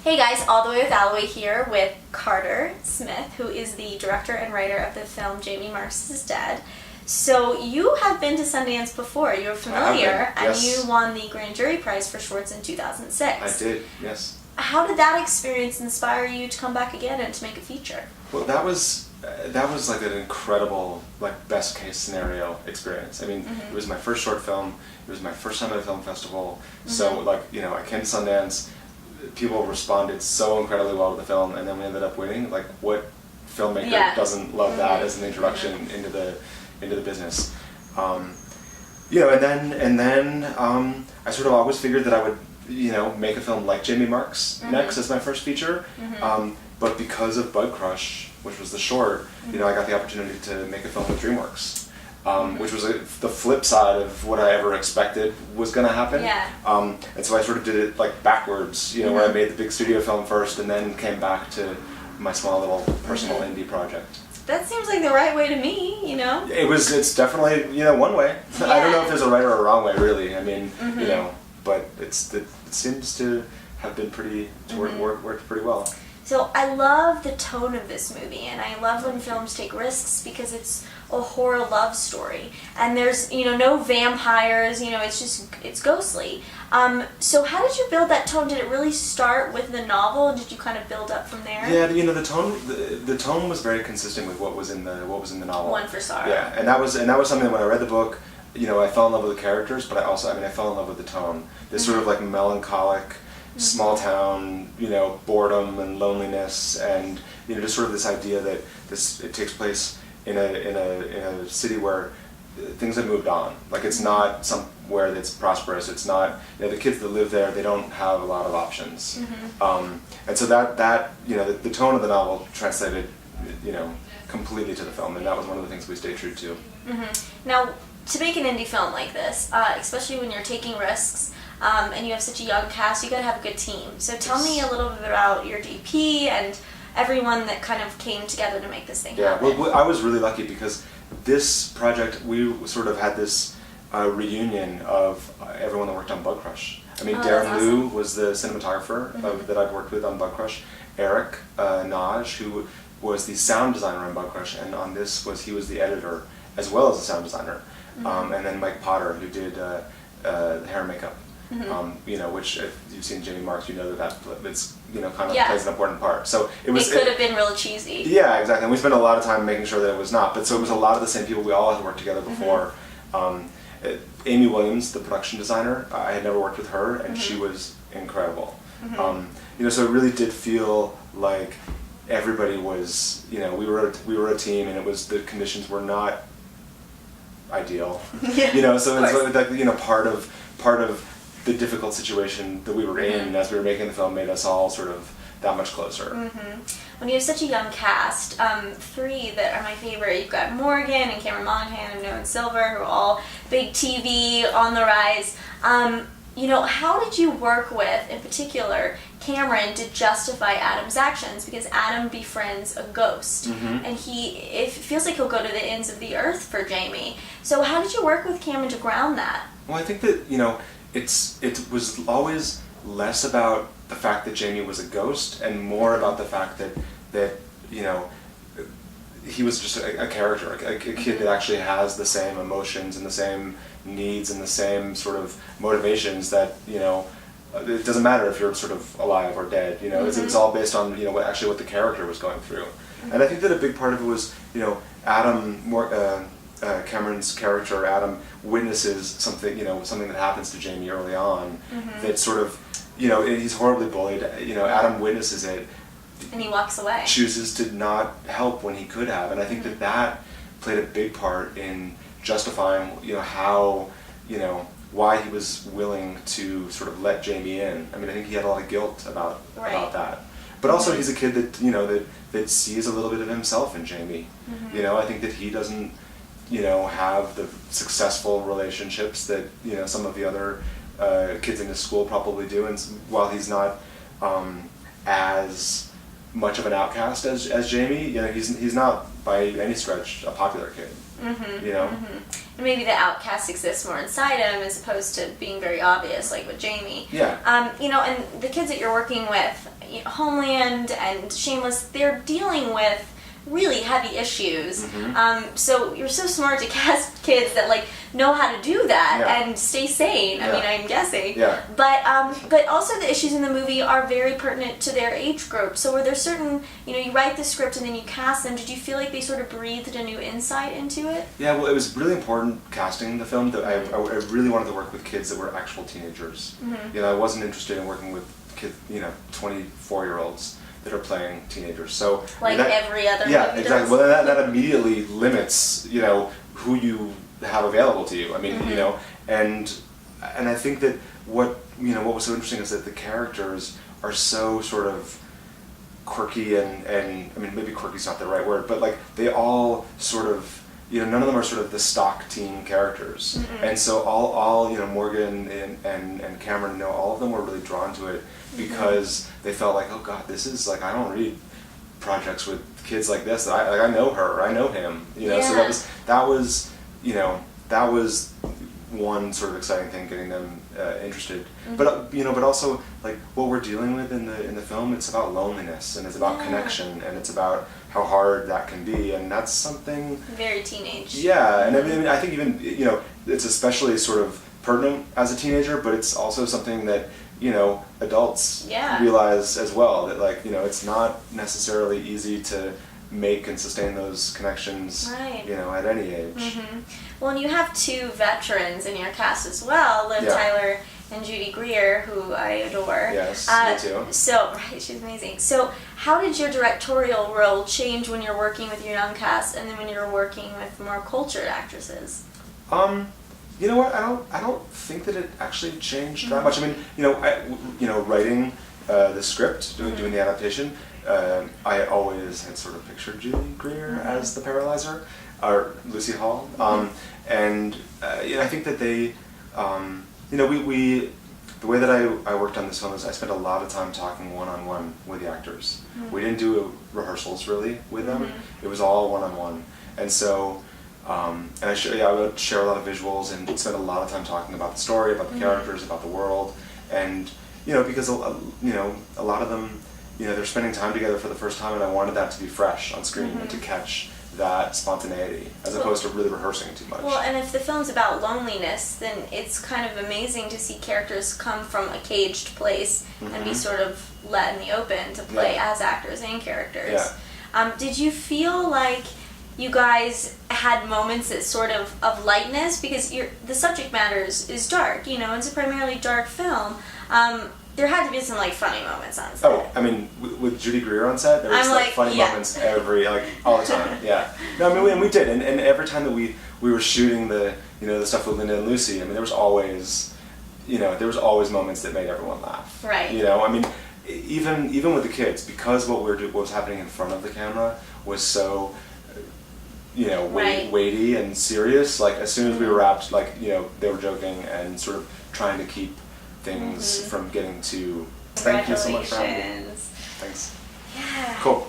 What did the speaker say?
Hey guys, All the Way with Alloway here with Carter Smith, who is the director and writer of the film Jamie Marks is Dead. So you have been to Sundance before, you're familiar, and you won the Grand Jury Prize for shorts in 2006. I did, yes. How did that experience inspire you to come back again and to make a feature? Well, that was like an incredible, like, best case scenario experience. I mean, It was my first short film, it was my first time at a film festival, so like, I came to Sundance, people responded so incredibly well to the film, and then we ended up winning. Like, what filmmaker doesn't love that as an introduction into the business? And then I sort of always figured that I would, make a film like Jamie Marks next as my first feature. But because of Bug Crush, which was the short, I got the opportunity to make a film with DreamWorks. Which was the flip side of what I ever expected was going to happen. And so I sort of did it like backwards, where I made the big studio film first and then came back to my small little personal indie project. That seems like the right way to me, It's definitely, one way. I don't know if there's a right or a wrong way, really. I mean, but it seems to have been worked pretty well. So I love the tone of this movie, and I love when films take risks because it's a horror love story, and there's no vampires, it's ghostly. So how did you build that tone? Did it really start with the novel, and did you kind of build up from there? Yeah, the tone was very consistent with what was in the novel. One for Sorrow. Yeah, and that was something when I read the book, I fell in love with the characters, but I fell in love with the tone. This sort of like melancholic, small town, boredom and loneliness, and just sort of this idea that it takes place in a city where things have moved on. Like, it's not somewhere that's prosperous. It's not, the kids that live there, they don't have a lot of options. And so that the tone of the novel translated, completely to the film, and that was one of the things we stayed true to. Now, to make an indie film like this, especially when you're taking risks, and you have such a young cast, you gotta have a good team. So tell me a little bit about your DP and everyone that kind of came together to make this thing happen. Yeah, well, I was really lucky because this project, we sort of had this reunion of everyone that worked on Bug Crush. I mean, Darren Liu was the cinematographer that I'd worked with on Bug Crush. Eric Naj, who was the sound designer on Bug Crush, and on this he was the editor as well as the sound designer. And then Mike Potter, who did hair and makeup. Which if you've seen Jamie Marks, you know that it's kind of plays an important part. So it could have been real cheesy. Yeah, exactly. And we spent a lot of time making sure that it was not. But so it was a lot of the same people. We all had worked together before. Amy Williams, the production designer, I had never worked with her, and she was incredible. So it really did feel like everybody was. We were a team, and the conditions were not ideal. So it's like part of the difficult situation that we were in as we were making the film made us all sort of that much closer. When you have such a young cast, three that are my favorite, you've got Morgan and Cameron Monaghan and Noah Silver, who are all big TV, on the rise. How did you work with, in particular, Cameron to justify Adam's actions? Because Adam befriends a ghost, and it feels like he'll go to the ends of the earth for Jamie. So how did you work with Cameron to ground that? Well, I think that, it was always less about the fact that Jamie was a ghost and more about the fact that he was just a character, a kid that actually has the same emotions and the same needs and the same sort of motivations that, it doesn't matter if you're sort of alive or dead, it's all based on, what the character was going through. And I think that a big part of it was, Cameron's character, Adam, witnesses something that happens to Jamie early on that sort of, he's horribly bullied, Adam witnesses it. And he walks away. Chooses to not help when he could have. And I think that played a big part in justifying, how, why he was willing to sort of let Jamie in. I mean, I think he had a lot of guilt about that. But also he's a kid that, that sees a little bit of himself in Jamie. I think that he doesn't, have the successful relationships that, some of the other kids in his school probably do. And while he's not as much of an outcast as Jamie, he's not by any stretch a popular kid. and maybe the outcast exists more inside him as opposed to being very obvious, like with Jamie. Yeah. You know, and the kids that you're working with, you know, Homeland and Shameless, they're dealing with really heavy issues. So you're so smart to cast kids that like know how to do that and stay sane. I mean, I'm guessing. But also the issues in the movie are very pertinent to their age group. So were there certain, you know, you write the script and then you cast them. Did you feel like they sort of breathed a new insight into it? Yeah, well, it was really important casting the film that I really wanted to work with kids that were actual teenagers. You know, I wasn't interested in working with kids, you know, 24-year-olds. That are playing teenagers, so like every other movie exactly. does. Well, that immediately limits, you know, who you have available to you. I mean, you know, and I think that what was so interesting is that the characters are so sort of quirky and I mean maybe quirky's not the right word, but like they all sort of, you know, none of them are sort of the stock teen characters, and so all you know, Morgan and Cameron, you know, all of them were really drawn to it. Because they felt like, oh God, this is like, I don't read projects with kids like this. I know her, I know him, you know. So that was you know, that was one sort of exciting thing, getting them interested. But you know, but also like what we're dealing with in the film, it's about loneliness and it's about connection and it's about how hard that can be, and that's something very teenage. Yeah, and I mean, I think even, you know, it's especially sort of pertinent as a teenager, but it's also something that, you know, adults realize as well, that like, you know, it's not necessarily easy to make and sustain those connections, you know, at any age. Well, and you have two veterans in your cast as well, Liv Tyler and Judy Greer, who I adore. Yes, me too. So, right, she's amazing. So, how did your directorial role change when you're working with your young cast, and then when you're working with more cultured actresses? You know what? I don't think that it actually changed that much. I mean, you know, writing the script, doing the adaptation, I always had sort of pictured Judy Greer as the paralyzer, or Lucy Hall, and you know, I think that they, you know, we the way that I worked on this film is I spent a lot of time talking one-on-one with the actors. We didn't do rehearsals really with them. It was all one-on-one, and so. And I would share a lot of visuals and spend a lot of time talking about the story, about the characters, about the world, and you know, because you know, a lot of them, you know, they're spending time together for the first time, and I wanted that to be fresh on screen and to catch that spontaneity as opposed to really rehearsing too much. Well, and if the film's about loneliness, then it's kind of amazing to see characters come from a caged place and be sort of let in the open to play as actors and characters. Did you feel like you guys had moments that sort of lightness, because the subject matter is dark, you know, it's a primarily dark film. There had to be some like funny moments on set. Oh, I mean, with Judy Greer on set, there was like funny moments all the time. No, I mean, we did, and every time that we were shooting the, you know, the stuff with Linda and Lucy, I mean, there was always moments that made everyone laugh. Right. You know, I mean, even with the kids, because what was happening in front of the camera was so, you know, weighty and serious. Like as soon as we were wrapped, like, you know, they were joking and sort of trying to keep things from getting too. Thank you so much for having me. Congratulations. Thanks. Yeah. Cool.